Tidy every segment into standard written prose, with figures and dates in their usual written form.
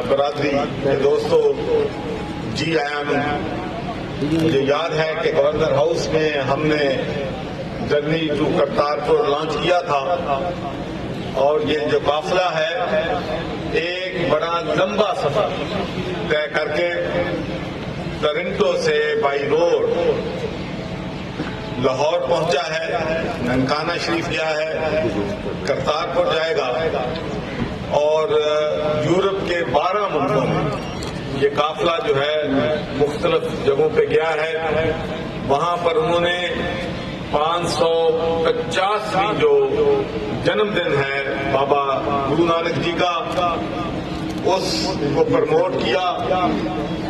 برادری کے دوستوں، جی آیا ہوں۔ مجھے یاد ہے کہ گورنر ہاؤس میں ہم نے جرنی ٹو کرتارپور لانچ کیا تھا، اور یہ جو قافلہ ہے ایک بڑا لمبا سفر طے کر کے ٹورنٹو سے بائی روڈ لاہور پہنچا ہے، ننکانہ شریف گیا ہے، کرتارپور جائے گا، اور یورپ کے 12 ملکوں میں یہ قافلہ جو ہے مختلف جگہوں پہ گیا ہے۔ وہاں پر انہوں نے 550ویں جو جنم دن ہے بابا گرو نانک جی کا، اس کو پرموٹ کیا۔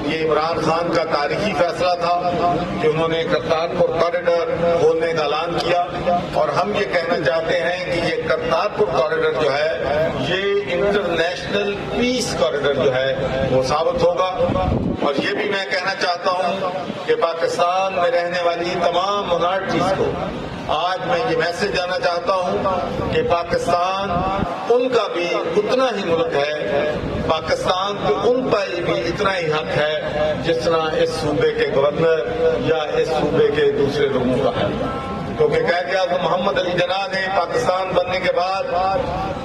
یہ عمران خان کا تاریخی فیصلہ تھا کہ انہوں نے کرتارپور کوریڈور کھولنے کا اعلان کیا، اور ہم یہ کہنا چاہتے ہیں کہ یہ کرتارپور کوریڈور جو ہے یہ انٹرنیشنل پیس کوریڈور جو ہے وہ ثابت ہوگا۔ اور یہ بھی میں کہنا چاہتا ہوں کہ پاکستان میں رہنے والی تمام مائنارٹیز کو آج میں یہ میسج دینا چاہتا ہوں کہ پاکستان ان کا بھی اتنا ہی ملک ہے، پاکستان کو ان پر بھی اتنا ہی حق ہے جس طرح اس صوبے کے گورنر یا اس صوبے کے دوسرے لوگوں کا ہے، کیونکہ قائد اعظم محمد علی جناح نے پاکستان بننے کے بعد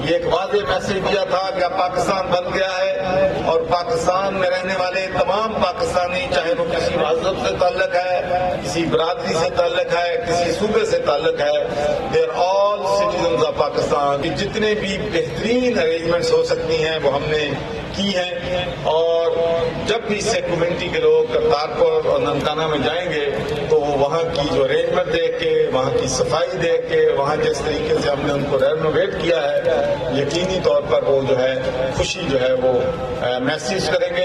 یہ ایک واضح میسج دیا تھا کہ اب پاکستان بن گیا ہے، اور پاکستان میں رہنے والے تمام پاکستانی، چاہے وہ کسی مذہب سے تعلق ہے، کسی برادری سے تعلق ہے، کسی صوبے سے تعلق ہے، they are all citizens of Pakistan. جتنے بھی بہترین ارینجمنٹس ہو سکتی ہیں وہ ہم نے کی ہیں، اور جب بھی سکھ کمیونٹی کے لوگ کرتارپور اور ننکانہ میں جائیں گے تو وہاں کی جو ارینجمنٹ دیکھ کے، وہاں کی صفائی دیکھ کے، وہاں جس طریقے سے ہم نے ان کو رینوویٹ کیا ہے، یقینی طور پر وہ جو ہے خوشی جو ہے وہ محسوس کریں گے۔